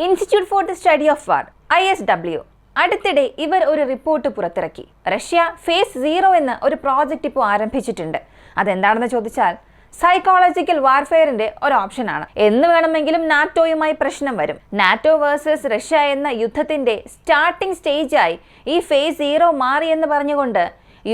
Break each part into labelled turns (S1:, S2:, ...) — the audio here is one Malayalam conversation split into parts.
S1: Institute for the study of war ISW അടുത്തിടെ ഇവർ ഒരു റിപ്പോർട്ട് പുറത്തിറക്കി. റഷ്യ ഫേസ് 0 എന്ന ഒരു പ്രോജക്റ്റ് ഇപ്പോൾ ആരംഭിച്ചിട്ടുണ്ട്. അതെന്താണെന്ന് ചോദിച്ചാൽ സൈക്കോളജിക്കൽ വാർഫെയറിന്റെ ഒരു ഓപ്ഷനാണ്. എന്ന് വേണമെങ്കിലും നാറ്റോയുമായി പ്രശ്നം വരും. നാറ്റോ വേഴ്സസ് റഷ്യ എന്ന യുദ്ധത്തിന്റെ സ്റ്റാർട്ടിംഗ് സ്റ്റേജായി ഈ ഫേസ് 0 മാറിയെന്ന് പറഞ്ഞുകൊണ്ട്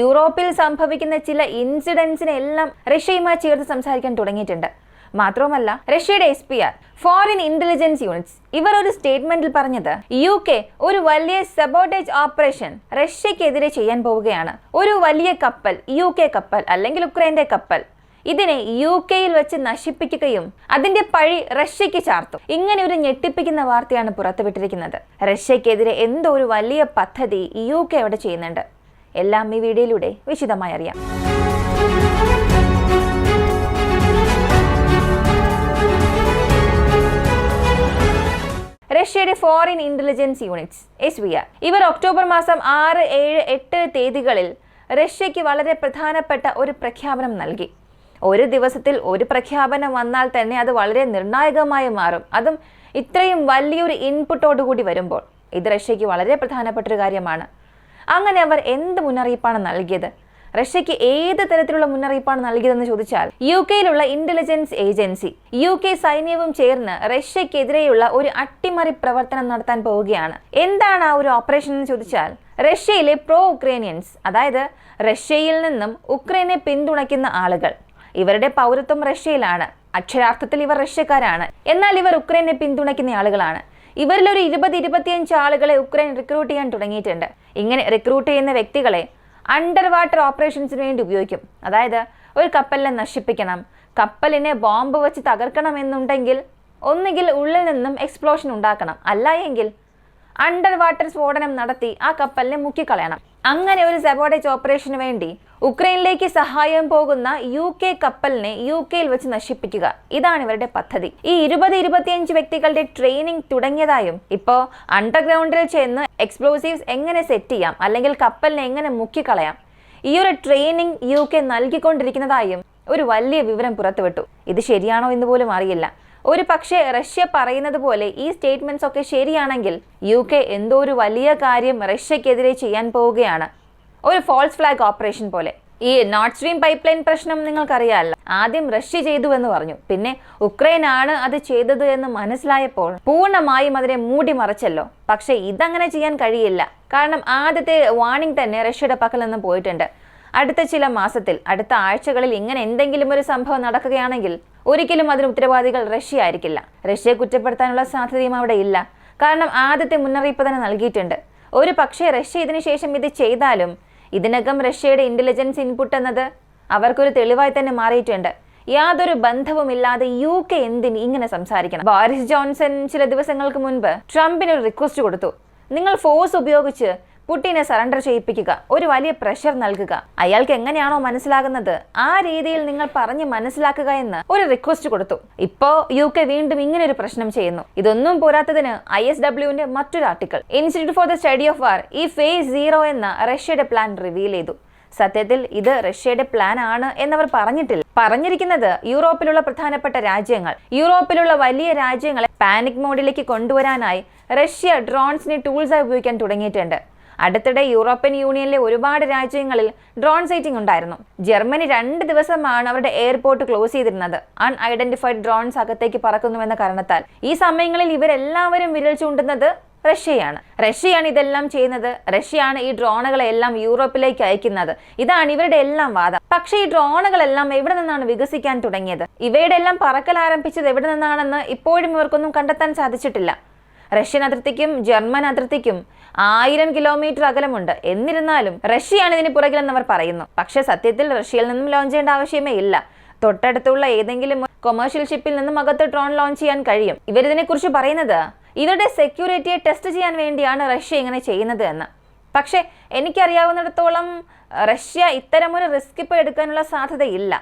S1: യൂറോപ്പിൽ സംഭവിക്കുന്ന ചില ഇൻസിഡൻസിനെ എല്ലാം റഷ്യയുമായി ചേർത്ത് സംസാരിക്കാൻ തുടങ്ങിയിട്ടുണ്ട്. മാത്രവുമല്ല, റഷ്യയുടെ SPR ഫോറിൻ ഇന്റലിജൻസ് യൂണിറ്റ്സ് ഇവർ ഒരു സ്റ്റേറ്റ്മെന്റിൽ പറഞ്ഞത് UK ഒരു വലിയ സബോട്ടേജ് ഓപ്പറേഷൻ റഷ്യക്കെതിരെ ചെയ്യാൻ പോവുകയാണ്. ഒരു വലിയ കപ്പൽ, UK കപ്പൽ അല്ലെങ്കിൽ ഉക്രൈന്റെ കപ്പൽ, ഇതിനെ UK-യിൽ വെച്ച് നശിപ്പിക്കുകയും അതിന്റെ പഴി റഷ്യക്ക് ചാർത്തു. ഇങ്ങനെ ഒരു ഞെട്ടിപ്പിക്കുന്ന വാർത്തയാണ് പുറത്തുവിട്ടിരിക്കുന്നത്. റഷ്യക്കെതിരെ എന്തോ ഒരു വലിയ പദ്ധതി UK അവിടെ ചെയ്യുന്നുണ്ട്. എല്ലാം ഈ വീഡിയോയിലൂടെ വിശദമായി അറിയാം. റഷ്യയുടെ ഫോറിൻ ഇന്റലിജൻസ് യൂണിറ്റ്സ് SVR ഇവർ ഒക്ടോബർ മാസം 6, 7, 8 തീയതികളിൽ റഷ്യക്ക് വളരെ പ്രധാനപ്പെട്ട ഒരു പ്രഖ്യാപനം നൽകി. ഒരു ദിവസത്തിൽ ഒരു പ്രഖ്യാപനം വന്നാൽ തന്നെ അത് വളരെ നിർണായകമായി മാറും. അതും ഇത്രയും വലിയൊരു ഇൻപുട്ടോടുകൂടി വരുമ്പോൾ ഇത് റഷ്യക്ക് വളരെ പ്രധാനപ്പെട്ട ഒരു കാര്യമാണ്. അങ്ങനെ അവർ എന്ത് മുന്നറിയിപ്പാണ് നൽകിയത്? റഷ്യക്ക് ഏത് തരത്തിലുള്ള മുന്നറിയിപ്പാണ് നൽകിയതെന്ന് ചോദിച്ചാൽ UK-യിലുള്ള ഇന്റലിജൻസ് ഏജൻസി UK സൈന്യവും ചേർന്ന് റഷ്യക്കെതിരെയുള്ള ഒരു അട്ടിമറി പ്രവർത്തനം നടത്താൻ പോവുകയാണ്. എന്താണ് ആ ഒരു ഓപ്പറേഷൻ എന്ന് ചോദിച്ചാൽ റഷ്യയിലെ പ്രോ ഉക്രൈനിയൻസ്, അതായത് റഷ്യയിൽ നിന്നും ഉക്രൈനെ പിന്തുണയ്ക്കുന്ന ആളുകൾ, ഇവരുടെ പൗരത്വം റഷ്യയിലാണ്, അക്ഷരാർത്ഥത്തിൽ ഇവർ റഷ്യക്കാരാണ്, എന്നാൽ ഇവർ ഉക്രൈനെ പിന്തുണയ്ക്കുന്ന ആളുകളാണ്. ഇവരിൽ ഒരു 20-25 ആളുകളെ ഉക്രൈൻ റിക്രൂട്ട് ചെയ്യാൻ തുടങ്ങിയിട്ടുണ്ട്. ഇങ്ങനെ റിക്രൂട്ട് ചെയ്യുന്ന വ്യക്തികളെ അണ്ടർ വാട്ടർ ഓപ്പറേഷൻസിന് വേണ്ടി ഉപയോഗിക്കും. അതായത് ഒരു കപ്പലിനെ നശിപ്പിക്കണം, കപ്പലിനെ ബോംബ് വെച്ച് തകർക്കണം എന്നുണ്ടെങ്കിൽ ഒന്നുകിൽ ഉള്ളിൽ നിന്നും എക്സ്പ്ലോഷൻ ഉണ്ടാക്കണം, അല്ല എങ്കിൽ അണ്ടർ വാട്ടർ സ്ഫോടനം നടത്തി ആ കപ്പലിനെ മുക്കിക്കളയണം. അങ്ങനെ ഒരു സബോട്ടേജ് ഓപ്പറേഷന് വേണ്ടി ഉക്രൈനിലേക്ക് സഹായം പോകുന്ന UK കപ്പലിനെ UK-യിൽ വെച്ച് നശിപ്പിക്കുക, ഇതാണ് ഇവരുടെ പദ്ധതി. ഈ 20-25 വ്യക്തികളുടെ ട്രെയിനിങ് തുടങ്ങിയതായും ഇപ്പോൾ അണ്ടർഗ്രൗണ്ടിൽ ചെന്ന് എക്സ്പ്ലോസീവ്സ് എങ്ങനെ സെറ്റ് ചെയ്യാം അല്ലെങ്കിൽ കപ്പലിനെ എങ്ങനെ മുക്കിക്കളയാം, ഈ ഒരു ട്രെയിനിങ് UK നൽകിക്കൊണ്ടിരിക്കുന്നതായും ഒരു വലിയ വിവരം പുറത്തുവിട്ടു. ഇത് ശരിയാണോ എന്ന് പോലും അറിയില്ല. ഒരു പക്ഷേ റഷ്യ പറയുന്നത് പോലെ ഈ സ്റ്റേറ്റ്മെന്റ്സ് ഒക്കെ ശരിയാണെങ്കിൽ UK എന്തോ ഒരു വലിയ കാര്യം റഷ്യക്കെതിരെ ചെയ്യാൻ പോവുകയാണ്. ഒരു ഫോൾസ് ഫ്ലാഗ് ഓപ്പറേഷൻ പോലെ. ഈ നോർഡ് സ്ട്രീം പൈപ്പ് ലൈൻ പ്രശ്നം നിങ്ങൾക്കറിയാമല്ലോ. ആദ്യം റഷ്യ ചെയ്തു എന്ന് പറഞ്ഞു, പിന്നെ ഉക്രൈൻ ആണ് അത് ചെയ്തത് എന്ന് മനസ്സിലായപ്പോൾ പൂർണ്ണമായും അതിനെ മൂടി മറച്ചല്ലോ. പക്ഷെ ഇതങ്ങനെ ചെയ്യാൻ കഴിയില്ല. കാരണം ആദ്യത്തെ വാർണിംഗ് തന്നെ റഷ്യയുടെ പക്കൽ നിന്ന് പോയിട്ടുണ്ട്. അടുത്ത ചില മാസത്തിൽ, അടുത്ത ആഴ്ചകളിൽ ഇങ്ങനെ എന്തെങ്കിലും ഒരു സംഭവം നടക്കുകയാണെങ്കിൽ ഒരിക്കലും അതിന് ഉത്തരവാദികൾ റഷ്യ ആയിരിക്കില്ല. റഷ്യയെ കുറ്റപ്പെടുത്താനുള്ള സാധ്യതയും അവിടെ ഇല്ല. കാരണം ആദ്യത്തെ മുന്നറിയിപ്പ് തന്നെ നൽകിയിട്ടുണ്ട്. ഒരു പക്ഷേ റഷ്യ ഇതിനു ശേഷം ഇത് ചെയ്താലും ഇതിനകം റഷ്യയുടെ ഇന്റലിജൻസ് ഇൻപുട്ട് എന്നത് അവർക്കൊരു തെളിവായി തന്നെ മാറിയിട്ടുണ്ട്. യാതൊരു ബന്ധവുമില്ലാതെ UK എന്തിന് ഇങ്ങനെ സംസാരിക്കണം? ബോറിസ് ജോൺസൺ ചില ദിവസങ്ങൾക്ക് മുൻപ് ട്രംപിന് ഒരു റിക്വസ്റ്റ് കൊടുത്തു. നിങ്ങൾ ഫോഴ്സ് ഉപയോഗിച്ച് പുടിനെ സറണ്ടർ ചെയ്യിപ്പിക്കുക, ഒരു വലിയ പ്രഷർ നൽകുക. അയാൾക്ക് എങ്ങനെയാണോ മനസ്സിലാകുന്നത് ആ രീതിയിൽ നിങ്ങൾ പറഞ്ഞ് മനസ്സിലാക്കുക എന്ന് ഒരു റിക്വസ്റ്റ് കൊടുത്തു. ഇപ്പോ UK വീണ്ടും ഇങ്ങനെ ഒരു പ്രശ്നം ചെയ്യുന്നു. ഇതൊന്നും പോരാത്തതിന് ISWന്റെ മറ്റൊരു article institute for the study of വാർ ഈ ഫേസ് 0 എന്ന റഷ്യയുടെ പ്ലാൻ റിവീൽ ചെയ്തു. സത്യത്തിൽ ഇത് റഷ്യയുടെ പ്ലാൻ ആണ് എന്നവർ പറഞ്ഞിട്ടില്ല. പറഞ്ഞിരിക്കുന്നത് യൂറോപ്പിലുള്ള പ്രധാനപ്പെട്ട രാജ്യങ്ങൾ, യൂറോപ്പിലുള്ള വലിയ രാജ്യങ്ങളെ പാനിക് മോഡിലേക്ക് കൊണ്ടുവരാനായി റഷ്യ ഡ്രോൺസിനെ ടൂൾസായി ഉപയോഗിക്കാൻ തുടങ്ങിയിട്ടുണ്ട്. അടുത്തിടെ യൂറോപ്യൻ യൂണിയനിലെ ഒരുപാട് രാജ്യങ്ങളിൽ ഡ്രോൺ സൈറ്റിംഗ് ഉണ്ടായിരുന്നു. ജർമ്മനി 2 ദിവസമാണ് അവരുടെ എയർപോർട്ട് ക്ലോസ് ചെയ്തിരുന്നത്, അൺഐഡന്റിഫൈഡ് ഡ്രോൺസ് അകത്തേക്ക് പറക്കുന്നുവെന്ന കാരണത്താൽ. ഈ സമയങ്ങളിൽ ഇവരെല്ലാവരും വിരൽ ചൂണ്ടുന്നത് റഷ്യയാണ് ഇതെല്ലാം ചെയ്യുന്നത്. റഷ്യയാണ് ഈ ഡ്രോണുകളെല്ലാം യൂറോപ്പിലേക്ക് അയക്കുന്നത്. ഇതാണ് ഇവരുടെ എല്ലാം വാദം. പക്ഷേ ഈ ഡ്രോണുകളെല്ലാം എവിടെ നിന്നാണ് വികസിക്കാൻ തുടങ്ങിയത്, ഇവയുടെ എല്ലാം പറക്കൽ ആരംഭിച്ചത് എവിടെ നിന്നാണെന്ന് ഇപ്പോഴും ഇവർക്കൊന്നും കണ്ടെത്താൻ സാധിച്ചിട്ടില്ല. റഷ്യൻ അതിർത്തിക്കും ജർമ്മൻ അതിർത്തിക്കും 1000 കിലോമീറ്റർ അകലമുണ്ട്. എന്നിരുന്നാലും റഷ്യയാണ് ഇതിന് പുറകിലെന്നവർ പറയുന്നു. പക്ഷെ സത്യത്തിൽ റഷ്യയിൽ നിന്നും ലോഞ്ച് ചെയ്യേണ്ട ആവശ്യമേ ഇല്ല. തൊട്ടടുത്തുള്ള ഏതെങ്കിലും കൊമേഴ്ഷ്യൽ ഷിപ്പിൽ നിന്നും അകത്ത് ഡ്രോൺ ലോഞ്ച് ചെയ്യാൻ കഴിയും. ഇവരിതിനെ കുറിച്ച് പറയുന്നത് ഇവരുടെ സെക്യൂരിറ്റിയെ ടെസ്റ്റ് ചെയ്യാൻ വേണ്ടിയാണ് റഷ്യ ഇങ്ങനെ ചെയ്യുന്നത് എന്ന്. പക്ഷെ എനിക്കറിയാവുന്നിടത്തോളം റഷ്യ ഇത്തരമൊരു റിസ്ക് ഇപ്പോൾ എടുക്കാനുള്ള സാധ്യതയില്ല.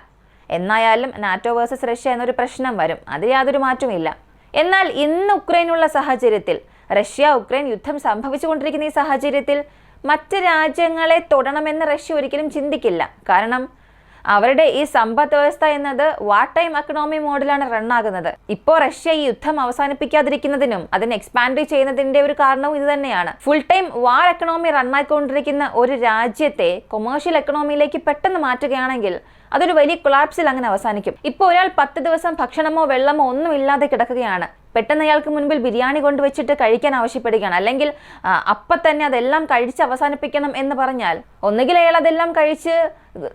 S1: എന്നായാലും നാറ്റോ വേഴ്സസ് റഷ്യ എന്നൊരു പ്രശ്നം വരും, അതിൽ യാതൊരു മാറ്റമില്ല. എന്നാൽ ഇന്ന് ഉക്രൈനുള്ള സാഹചര്യത്തിൽ, റഷ്യ ഉക്രൈൻ യുദ്ധം സംഭവിച്ചുകൊണ്ടിരിക്കുന്ന ഈ സാഹചര്യത്തിൽ മറ്റ് രാജ്യങ്ങളെ തൊടണമെന്ന് റഷ്യ ഒരിക്കലും ചിന്തിക്കില്ല. കാരണം അവരുടെ ഈ സമ്പദ് വ്യവസ്ഥ എന്നത് വാർ ടൈം എക്കണോമി മോഡലാണ് റണ്ണാകുന്നത്. ഇപ്പോൾ റഷ്യ ഈ യുദ്ധം അവസാനിപ്പിക്കാതിരിക്കുന്നതിനും അതിനെ എക്സ്പാൻഡ് ചെയ്യുന്നതിന്റെ ഒരു കാരണവും ഇത് തന്നെയാണ്. ഫുൾ ടൈം വാർ എക്കണോമി റണ്ണായിക്കൊണ്ടിരിക്കുന്ന ഒരു രാജ്യത്തെ കൊമേഴ്ഷ്യൽ എക്കണോമിയിലേക്ക് പെട്ടെന്ന് മാറ്റുകയാണെങ്കിൽ അതൊരു വലിയ കൊളാപ്സിൽ അങ്ങനെ അവസാനിക്കും. ഇപ്പോൾ ഒരാൾ 10 ദിവസം ഭക്ഷണമോ വെള്ളമോ ഒന്നും ഇല്ലാതെ കിടക്കുകയാണ്. പെട്ടെന്ന് അയാൾക്ക് മുൻപിൽ ബിരിയാണി കൊണ്ടുവച്ചിട്ട് കഴിക്കാൻ ആവശ്യപ്പെടുകയാണ്, അല്ലെങ്കിൽ അപ്പം തന്നെ അതെല്ലാം കഴിച്ച് അവസാനിപ്പിക്കണം എന്ന് പറഞ്ഞാൽ ഒന്നുകിൽ അയാൾ അതെല്ലാം കഴിച്ച്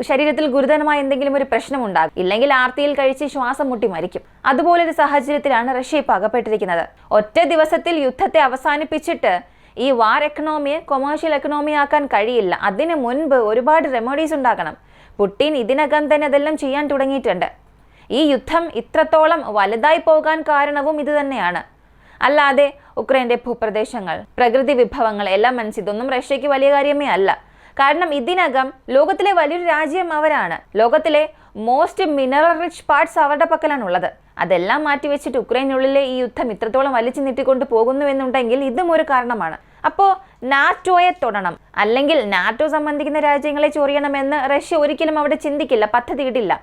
S1: ശരീരത്തിൽ ഗുരുതരമായ എന്തെങ്കിലും ഒരു പ്രശ്നമുണ്ടാകും, ഇല്ലെങ്കിൽ ആർത്തിയിൽ കഴിച്ച് ശ്വാസം മുട്ടി മരിക്കും. അതുപോലൊരു സാഹചര്യത്തിലാണ് റഷ്യ ഇപ്പോൾ അകപ്പെട്ടിരിക്കുന്നത്. ഒറ്റ ദിവസത്തിൽ യുദ്ധത്തെ അവസാനിപ്പിച്ചിട്ട് ഈ വാർ എക്കണോമിയെ കൊമേഴ്ഷ്യൽ എക്കണോമി ആക്കാൻ കഴിയില്ല. അതിന് മുൻപ് ഒരുപാട് റെമഡീസ് ഉണ്ടാക്കണം. പുടിൻ ഇതിനകം തന്നെ അതെല്ലാം ചെയ്യാൻ തുടങ്ങിയിട്ടുണ്ട്. ഈ യുദ്ധം ഇത്രത്തോളം വലുതായി പോകാൻ കാരണവും ഇത് തന്നെയാണ്. അല്ലാതെ ഉക്രൈന്റെ ഭൂപ്രദേശങ്ങൾ, പ്രകൃതി വിഭവങ്ങൾ, എലമെന്റ്സ്, ഇതൊന്നും റഷ്യക്ക് വലിയ കാര്യമേ അല്ല. കാരണം ഇതിനകം ലോകത്തിലെ വലിയൊരു രാജ്യം അവരാണ്. ലോകത്തിലെ മോസ്റ്റ് മിനറൽ റിച്ച് പാർട്സ് അവരുടെ പക്കലാണുള്ളത്. അതെല്ലാം മാറ്റിവെച്ചിട്ട് ഉക്രൈനുള്ളിലെ ഈ യുദ്ധം ഇത്രത്തോളം വലിച്ചു നീട്ടിക്കൊണ്ട് പോകുന്നുവെന്നുണ്ടെങ്കിൽ ഇതും ഒരു കാരണമാണ്. അപ്പോൾ നാറ്റോയെ തൊടണം, അല്ലെങ്കിൽ നാറ്റോ സംബന്ധിക്കുന്ന രാജ്യങ്ങളെ ചൊറിയണമെന്ന് റഷ്യ ഒരിക്കലും അവിടെ ചിന്തിക്കില്ല, പദ്ധതിയിട്ടില്ല.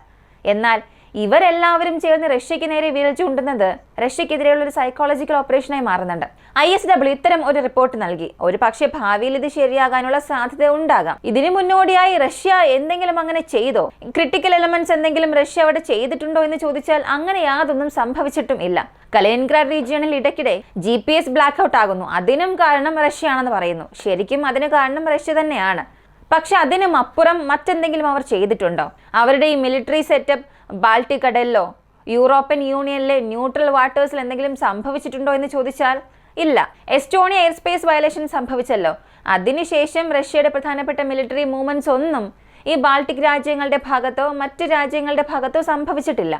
S1: എന്നാൽ ഇവരെല്ലാവരും ചേർന്ന് റഷ്യക്ക് നേരെ വിരൽ ചൂണ്ടുന്നത് റഷ്യക്കെതിരെയുള്ള ഒരു സൈക്കോളജിക്കൽ ഓപ്പറേഷനായി മാറുന്നുണ്ട്. ISW ഇത്തരം ഒരു റിപ്പോർട്ട് നൽകി. ഒരു പക്ഷേ ഭാവിയിൽ ഇത് ശരിയാകാനുള്ള സാധ്യത ഉണ്ടാകാം. ഇതിനു മുന്നോടിയായി റഷ്യ എന്തെങ്കിലും അങ്ങനെ ചെയ്തോ, ക്രിട്ടിക്കൽ എലമെന്റ്സ് എന്തെങ്കിലും റഷ്യ അവിടെ ചെയ്തിട്ടുണ്ടോ എന്ന് ചോദിച്ചാൽ അങ്ങനെ യാതൊന്നും സംഭവിച്ചിട്ടും ഇല്ല. കലിനിൻഗ്രാഡ് റീജിയണിൽ ഇടയ്ക്കിടെ GPS ബ്ലാക്ക് ഔട്ട് ആകുന്നു. അതിനും കാരണം റഷ്യയാണെന്ന് പറയുന്നു. ശരിക്കും അതിന് കാരണം റഷ്യ തന്നെയാണ്. പക്ഷെ അതിനും അപ്പുറം മറ്റെന്തെങ്കിലും അവർ ചെയ്തിട്ടുണ്ടോ? അവരുടെ ഈ മിലിറ്ററി സെറ്റപ്പ് ബാൾട്ടിക് കടലിലോ യൂറോപ്യൻ യൂണിയനിലെ ന്യൂട്രൽ വാട്ടേഴ്സിൽ എന്തെങ്കിലും സംഭവിച്ചിട്ടുണ്ടോ എന്ന് ചോദിച്ചാൽ ഇല്ല. എസ്റ്റോണിയ എയർ സ്പേസ് വയലേഷൻ സംഭവിച്ചല്ലോ. അതിനുശേഷം റഷ്യയുടെ പ്രധാനപ്പെട്ട മിലിറ്ററി മൂവ്മെന്റ്സ് ഒന്നും ഈ ബാൾട്ടിക് രാജ്യങ്ങളുടെ ഭാഗത്തോ മറ്റ് രാജ്യങ്ങളുടെ ഭാഗത്തോ സംഭവിച്ചിട്ടില്ല.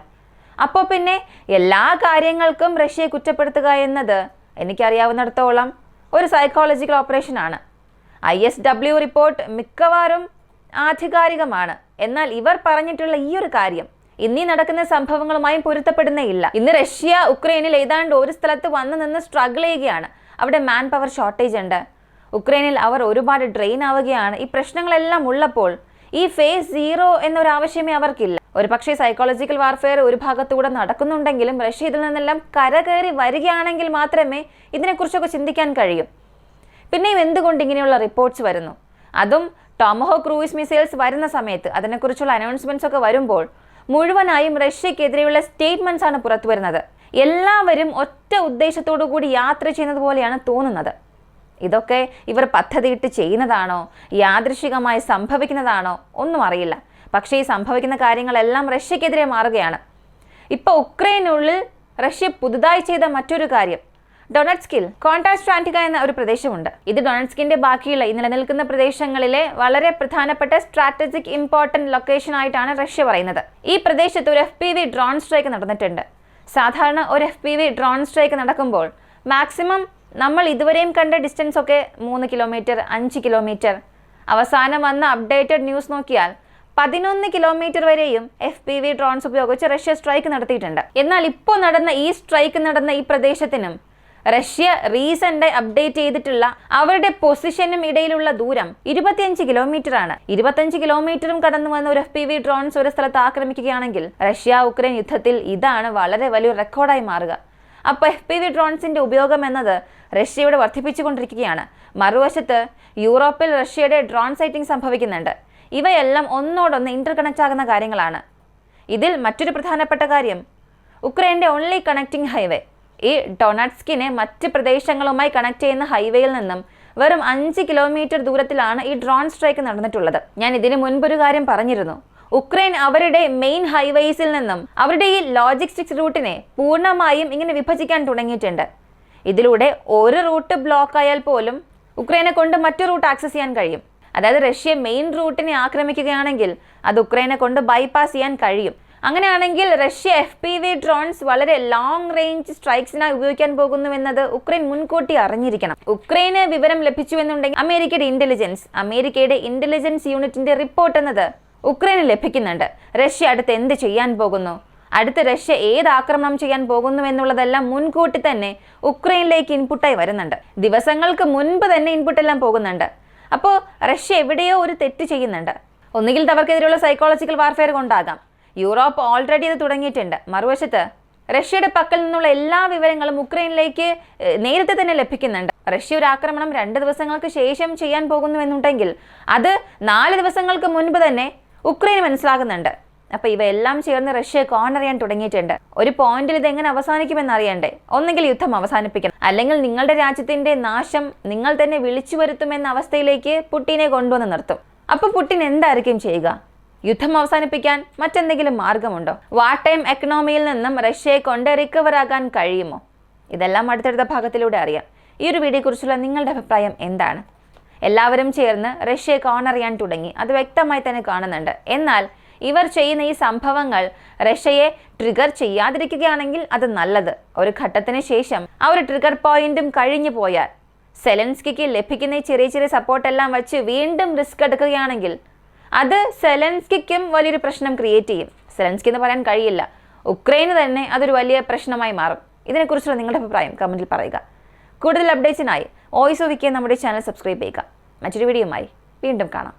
S1: അപ്പോൾ പിന്നെ എല്ലാ കാര്യങ്ങൾക്കും റഷ്യയെ കുറ്റപ്പെടുത്തുക എന്നത് എനിക്കറിയാവുന്നിടത്തോളം ഒരു സൈക്കോളജിക്കൽ ഓപ്പറേഷനാണ്. ISW റിപ്പോർട്ട് മിക്കവാറും ആധികാരികമാണ്. എന്നാൽ ഇവർ പറഞ്ഞിട്ടുള്ള ഈ ഒരു കാര്യം ഇന്നീ നടക്കുന്ന സംഭവങ്ങളുമായും പൊരുത്തപ്പെടുന്നേയില്ല. ഇന്ന് റഷ്യ ഉക്രൈനിൽ ഏതാണ്ട് ഒരു സ്ഥലത്ത് വന്നു നിന്ന് സ്ട്രഗിൾ ചെയ്യുകയാണ്. അവിടെ മാൻ പവർ ഷോർട്ടേജ് ഉണ്ട്. ഉക്രൈനിൽ അവർ ഒരുപാട് ഡ്രെയിൻ ആവുകയാണ്. ഈ പ്രശ്നങ്ങളെല്ലാം ഉള്ളപ്പോൾ ഈ ഫേസ് 0 എന്നൊരാവശ്യമേ അവർക്കില്ല. ഒരു പക്ഷേ സൈക്കോളജിക്കൽ വാർഫെയർ ഒരു ഭാഗത്തൂടെ നടക്കുന്നുണ്ടെങ്കിലും റഷ്യ ഇതിൽ നിന്നെല്ലാം കരകയറി വരികയാണെങ്കിൽ മാത്രമേ ഇതിനെക്കുറിച്ചൊക്കെ ചിന്തിക്കാൻ കഴിയും. പിന്നെയും എന്തുകൊണ്ട് ഇങ്ങനെയുള്ള റിപ്പോർട്ട്സ് വരുന്നു? അതും ടോമഹോക്ക് ക്രൂയിസ് മിസൈൽസ് വരുന്ന സമയത്ത്, അതിനെക്കുറിച്ചുള്ള അനൗൺസ്മെന്റ്സ് ഒക്കെ വരുമ്പോൾ മുഴുവനായും റഷ്യക്കെതിരെയുള്ള സ്റ്റേറ്റ്മെന്റ്സ് ആണ് പുറത്തു വരുന്നത്. എല്ലാവരും ഒറ്റ ഉദ്ദേശത്തോടു കൂടി യാത്ര ചെയ്യുന്നത് പോലെയാണ് തോന്നുന്നത്. ഇതൊക്കെ ഇവർ പദ്ധതിയിട്ട് ചെയ്യുന്നതാണോ, യാദൃശികമായി സംഭവിക്കുന്നതാണോ ഒന്നും അറിയില്ല. പക്ഷേ ഈ സംഭവിക്കുന്ന കാര്യങ്ങളെല്ലാം റഷ്യക്കെതിരെ മാറുകയാണ്. ഇപ്പോൾ ഉക്രൈനുള്ളിൽ റഷ്യ പുതുതായി ചെയ്ത മറ്റൊരു കാര്യം, ഡൊണറ്റ്സ്കിൽ കോൺട്രാസ്റ്റാന്റിക്ക എന്ന ഒരു പ്രദേശമുണ്ട്. ഇത് ഡൊണറ്റ്സ്കിന്റെ ബാക്കിയുള്ള ഈ നിലനിൽക്കുന്ന പ്രദേശങ്ങളിലെ വളരെ പ്രധാനപ്പെട്ട സ്ട്രാറ്റജിക് ഇമ്പോർട്ടന്റ് ലൊക്കേഷൻ ആയിട്ടാണ് റഷ്യ പറയുന്നത്. ഈ പ്രദേശത്ത് ഒരു FPV ഡ്രോൺ സ്ട്രൈക്ക് നടന്നിട്ടുണ്ട്. സാധാരണ ഒരു FPV ഡ്രോൺ സ്ട്രൈക്ക് നടക്കുമ്പോൾ മാക്സിമം നമ്മൾ ഇതുവരെയും കണ്ട ഡിസ്റ്റൻസ് ഒക്കെ 3 കിലോമീറ്റർ, 5 കിലോമീറ്റർ. അവസാനം വന്ന അപ്ഡേറ്റഡ് ന്യൂസ് നോക്കിയാൽ 11 കിലോമീറ്റർ വരെയും FPV ഡ്രോൺസ് ഉപയോഗിച്ച് റഷ്യ സ്ട്രൈക്ക് നടത്തിയിട്ടുണ്ട്. എന്നാൽ ഇപ്പോൾ നടന്ന ഈ സ്ട്രൈക്ക് നടന്ന ഈ പ്രദേശത്തിനും റഷ്യ റീസെന്റ് അപ്ഡേറ്റ് ചെയ്തിട്ടുള്ള അവരുടെ പൊസിഷനും ഇടയിലുള്ള ദൂരം 25 കിലോമീറ്റർ ആണ്. 25 കിലോമീറ്ററും കടന്നു വന്ന ഒരു FPV ഡ്രോൺസ് ഒരു സ്ഥലത്ത് ആക്രമിക്കുകയാണെങ്കിൽ റഷ്യ ഉക്രൈൻ യുദ്ധത്തിൽ ഇതാണ് വളരെ വലിയൊരു റെക്കോർഡായി മാറുക. അപ്പോൾ FPV ഡ്രോൺസിന്റെ ഉപയോഗം എന്നത് റഷ്യയുടെ വർദ്ധിപ്പിച്ചുകൊണ്ടിരിക്കുകയാണ്. മറുവശത്ത് യൂറോപ്പിൽ റഷ്യയുടെ ഡ്രോൺ സൈറ്റിംഗ് സംഭവിക്കുന്നുണ്ട്. ഇവയെല്ലാം ഒന്നോടൊന്ന് ഇന്റർകണക്ട് ആകുന്ന കാര്യങ്ങളാണ്. ഇതിൽ മറ്റൊരു പ്രധാനപ്പെട്ട കാര്യം, ഉക്രൈൻ്റെ ഓൺലി കണക്റ്റിംഗ് ഹൈവേ, ഈ ഡൊണറ്റ്സ്കിനെ മറ്റ് പ്രദേശങ്ങളുമായി കണക്ട് ചെയ്യുന്ന ഹൈവേയിൽ നിന്നും വെറും 5 കിലോമീറ്റർ ദൂരത്തിലാണ് ഈ ഡ്രോൺ സ്ട്രൈക്ക് നടന്നിട്ടുള്ളത്. ഞാൻ ഇതിനു മുൻപൊരു കാര്യം പറഞ്ഞിരുന്നു. ഉക്രൈൻ അവരുടെ മെയിൻ ഹൈവേസിൽ നിന്നും അവരുടെ ഈ ലോജിസ്റ്റിക്സ് റൂട്ടിനെ പൂർണ്ണമായും ഇങ്ങനെ വിഭജിക്കാൻ തുടങ്ങിയിട്ടുണ്ട്. ഇതിലൂടെ ഒരു റൂട്ട് ബ്ലോക്ക് ആയാൽ പോലും ഉക്രൈനെ കൊണ്ട് മറ്റു റൂട്ട് ആക്സസ് ചെയ്യാൻ കഴിയും. അതായത് റഷ്യ മെയിൻ റൂട്ടിനെ ആക്രമിക്കുകയാണെങ്കിൽ അത് ഉക്രൈനെ കൊണ്ട് ബൈപ്പാസ് ചെയ്യാൻ കഴിയും. അങ്ങനെയാണെങ്കിൽ റഷ്യ FPV ഡ്രോൺസ് വളരെ ലോങ് റേഞ്ച് സ്ട്രൈക്സിനായി ഉപയോഗിക്കാൻ പോകുന്നുവെന്നത് ഉക്രൈൻ മുൻകൂട്ടി അറിഞ്ഞിരിക്കണം. ഉക്രൈന് വിവരം ലഭിച്ചുവെന്നുണ്ടെങ്കിൽ അമേരിക്കയുടെ ഇന്റലിജൻസ് യൂണിറ്റിന്റെ റിപ്പോർട്ട് എന്നത് ഉക്രൈന് ലഭിക്കുന്നുണ്ട്. റഷ്യ അടുത്ത് എന്ത് ചെയ്യാൻ പോകുന്നു, അടുത്ത് റഷ്യ ഏത് ആക്രമണം ചെയ്യാൻ പോകുന്നു എന്നുള്ളതെല്ലാം മുൻകൂട്ടി തന്നെ ഉക്രൈനിലേക്ക് ഇൻപുട്ടായി വരുന്നുണ്ട്. ദിവസങ്ങൾക്ക് മുൻപ് തന്നെ ഇൻപുട്ടെല്ലാം പോകുന്നുണ്ട്. അപ്പോൾ റഷ്യ എവിടെയോ ഒരു തെറ്റ് ചെയ്യുന്നുണ്ട്. ഒന്നുകിൽ അവർക്കെതിരെയുള്ള സൈക്കോളജിക്കൽ വാർഫെയർ കൊണ്ടാകാം. യൂറോപ്പ് ഓൾറെഡി ഇത് തുടങ്ങിയിട്ടുണ്ട്. മറുവശത്ത് റഷ്യയുടെ പക്കൽ നിന്നുള്ള എല്ലാ വിവരങ്ങളും ഉക്രൈനിലേക്ക് നേരത്തെ തന്നെ ലഭിക്കുന്നുണ്ട്. റഷ്യ ഒരു ആക്രമണം 2 ദിവസങ്ങൾക്ക് ശേഷം ചെയ്യാൻ പോകുന്നുവെന്നുണ്ടെങ്കിൽ അത് 4 ദിവസങ്ങൾക്ക് മുൻപ് തന്നെ ഉക്രൈൻ മനസ്സിലാകുന്നുണ്ട്. അപ്പോൾ ഇവയെല്ലാം ചേർന്ന് റഷ്യയെ കോർണർ ചെയ്യാൻ തുടങ്ങിയിട്ടുണ്ട്. ഒരു പോയിന്റിൽ ഇത് എങ്ങനെ അവസാനിക്കുമെന്ന് അറിയണ്ടേ? ഒന്നെങ്കിൽ യുദ്ധം അവസാനിപ്പിക്കണം, അല്ലെങ്കിൽ നിങ്ങളുടെ രാജ്യത്തിന്റെ നാശം നിങ്ങൾ തന്നെ വിളിച്ചു വരുത്തുമെന്ന അവസ്ഥയിലേക്ക് പുടിനെ കൊണ്ടുവന്ന് നിർത്തും. അപ്പോൾ പുടിൻ എന്തായിരിക്കും ചെയ്യുക? യുദ്ധം അവസാനിപ്പിക്കാൻ മറ്റെന്തെങ്കിലും മാർഗമുണ്ടോ? വാർ ടൈം എക്കണോമിയിൽ നിന്നും റഷ്യയെ കൊണ്ട് റിക്കവർ ആകാൻ കഴിയുമോ? ഇതെല്ലാം അടുത്തടുത്ത ഭാഗത്തിലൂടെ അറിയാം. ഈ ഒരു വീഡിയോയെക്കുറിച്ചുള്ള നിങ്ങളുടെ അഭിപ്രായം എന്താണ്? എല്ലാവരും ചേർന്ന് റഷ്യയെ കോർണർ ചെയ്യാൻ തുടങ്ങി, അത് വ്യക്തമായി തന്നെ കാണുന്നുണ്ട്. എന്നാൽ ഇവർ ചെയ്യുന്ന ഈ സംഭവങ്ങൾ റഷ്യയെ ട്രിഗർ ചെയ്യാതിരിക്കുകയാണെങ്കിൽ അത് നല്ലത്. ഒരു ഘട്ടത്തിന് ശേഷം ആ ഒരു ട്രിഗർ പോയിന്റും കഴിഞ്ഞു പോയാൽ സെലൻസ്കിക്ക് ലഭിക്കുന്ന ഈ ചെറിയ ചെറിയ സപ്പോർട്ടെല്ലാം വെച്ച് വീണ്ടും റിസ്ക് എടുക്കുകയാണെങ്കിൽ അത് സെലൻസ്കിക്കും വലിയൊരു പ്രശ്നം ക്രിയേറ്റ് ചെയ്യും. സെലൻസ്കി എന്ന് പറയാൻ കഴിയില്ല, ഉക്രൈന് തന്നെ അതൊരു വലിയ പ്രശ്നമായി മാറും. ഇതിനെക്കുറിച്ചുള്ള നിങ്ങളുടെ അഭിപ്രായം കമൻറ്റിൽ പറയുക. കൂടുതൽ അപ്ഡേറ്റ്സിനായി വോയിസ് ഓഫ് വിക്കി നമ്മുടെ ചാനൽ സബ്സ്ക്രൈബ് ചെയ്യുക. മറ്റൊരു വീഡിയോയുമായി വീണ്ടും കാണാം.